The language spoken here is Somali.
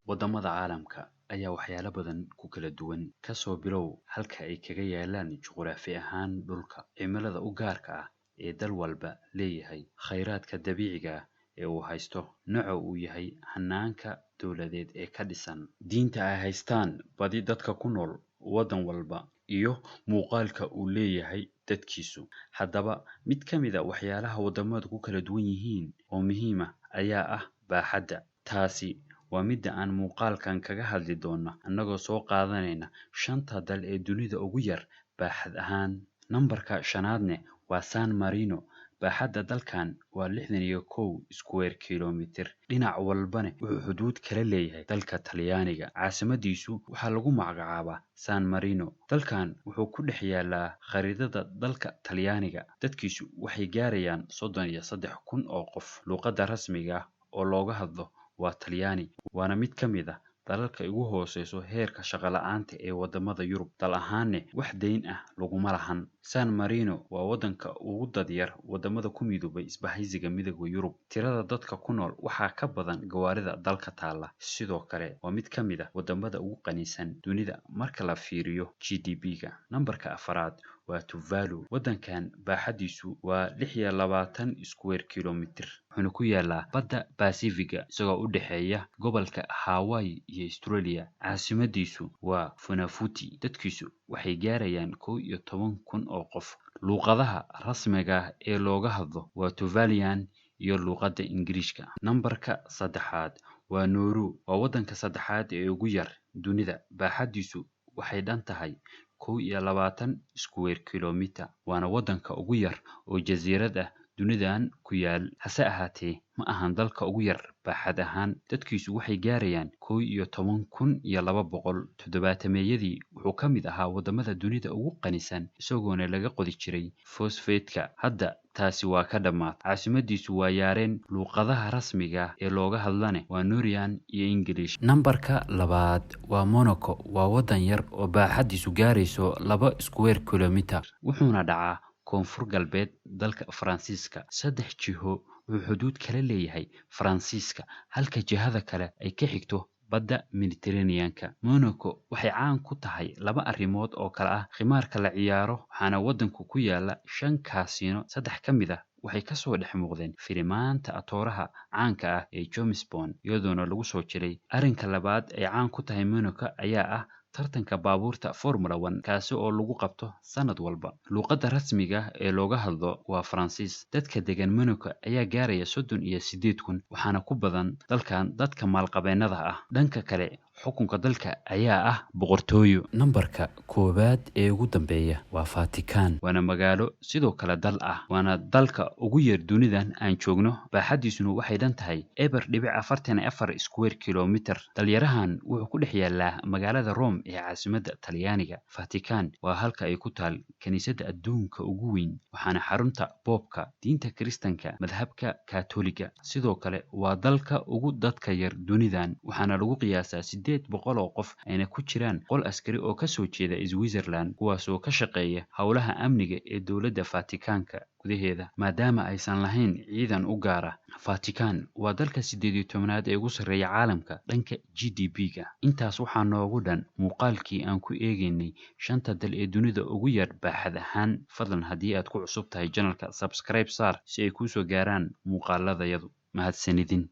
Wadamada caalamka ayaa waxyaalo badan ku kala duwan ka soo bilow halka ay kaga yaalaan juqraafi ahaan dhulka, cimilada u gaarka ah ee dal walba leeyahay, kheyraadka dabiiciga ah ee uu haysto, nooca uu yahay hanaanka dowladeed ee ka dhisan, diinta ay haystaan badi dadka ku nool wadan walba, iyo muuqaalka uu leeyahay dadkiisu. Haddaba, mid ka mid a waxyaalaha wadamadu ku kala duwan yihiin oo muhiim ah ayaa ah baaxadda. Taasi waa midda aan muuqaalkan kaga hadli doono annagoo soo qaadanayna shanta dal ee dunida ugu yar baaxad ahaan. Nambarka shanaadne waa San Marino. Baaxadda dalkan waa 61 square kilomitir, dhinac walbane wuxuu xuduud kala leeyahay dalka Talyaaniga. Caasimadiisu waxaa lagu magacaabaa San Marino. Dalkan wuxuu ku dhex yaalaa khariidada dalka Talyaaniga. Dadkiisu waxay gaarayaan 33,000 oo qof. Luqadda rasmiga ah oo looga hadlo waa Talyaani, waana mid ka mid ah dalalka ugu hooseyso heerka shaqo la'aanta ee wadamada Yurub. Dal ahaanne wax deyn ah laguma lahan. San Marino waa wadanka ugu dad yar wadamada ku midoobay isbahaysiga Midowga Yurub. Tirada dadka ku nool waxaa ka badan gawaarida dalka taala. Sidoo kale waa mid ka mid ah wadamada ugu qanisan dunida marka la fiiriyo GDP-ga. Nambarka afaraad waa Tuvalu. Wadankan baaxadiisu waa 26 square kilomitir, wuxuuna ku yaalaa badda Pacifiga isagoo u dhexeeya gobolka Hawaii iyo Australia. Caasimadiisu waa Funafuti. Dadkiisu waxay gaarayaan 11,000 oo qof. Luqadaha rasmiga ah ee looga hadlo waa Tuvalian iyo luqadda Ingiriiska. Nambarka saddexaad waa Nauru. Waa wadanka saddexaad ee ugu yar dunida. Baaxadiisu waxay dhan tahay 21 square kilomitir, waana wadanka ugu yar oo jasiirad ah dunidan ku yaal. Hase ahaatee, ma ahan dalka ugu yar baaxad ahaan. Dadkiisu waxay gaarayaan 11,200. Toddobaatameeyadii wuxuu ka mid ahaa wadamada dunida ugu qanisan, isagoona laga qodi jiray fosfeedka. Hadda taasi waa ka dhammaad. Caasimadiisu waa Yaren. Luqadaha rasmiga ah ee looga hadlane waa Norwegian iyo English. Nambarka labaad waa Monaco. Waa wadan yar oo baaxadiisu gaarayso 2 square kilomitir, wuxuuna dhacaa koonfur galbeed dalka Faransiiska. 3 jiho wuxuu xuduud kala leeyahay Faransiiska, halka jihada kale ay ka xigto badda Mediterranean-ka. Monaco waxay caan ku tahay 2 arrimood oo kala ah khimaarka la ciyaaro, waxaana wadanku ku yaala 5 kaasino. 3 ka mid ah waxay kasoo dhex muuqdeen filimaanta atooraha caanka ah ee James Bond, iyadoona lagu soo jiray. Arrinka labaad ay caan ku tahay Monaco ayaa ah tartanka baabuurta Formula 1, kaasi oo lagu qabto sanad walba. Luqadda rasmiga ah ee looga hadlo waa Faransiis. Dadka degan Monaco ayaa gaaraya 38,000, waxaana ku badan dalkan dadka maalqabeennada ah. Dhanka kale, xukunka dalka ayaa ah boqortooyo. Nambarka koowaad ee ugu dambeeya waa Vatican. Waana magaalo sidoo kale dal ah, waana dalka ugu yar dunidan aan joogno. Baaxadiisuna waxay dhan tahay 44 square kilomitir. Dalyarahan wuxuu ku dhex yaalaa magaalada Rome ee caasimadda Talyaaniga. Vatican waa halka ay ku taal kaniisadda adduunka ugu weyn, waxaana xarunta boobka diinta Kiristaanka madhabka Kaatooliga. Sidoo kale waa dalka ugu dadka yar dunidan, waxaana lagu qiyaasaa 800 oo qof, ayna ku jiraan qol askari oo ka soo jeeda Switzerland, kuwaasoo ka shaqeeya howlaha amniga ee dowladda Vatican-ka gudaheeda, maadaama aysan lahayn ciidan u gaara. Vatican waa dalka 18aad ee ugu sarreeya caalamka dhanka GDP-ga. Intaas waxaa noogu dhan muuqaalkii aan ku eegaynay shanta dal ee dunida ugu yar baaxad ahaan. Fadlan haddii aad ku cusub tahay channelka, subscribe saar si ay kuu soo gaaraan muuqaaladayadu. Mahadsanidin.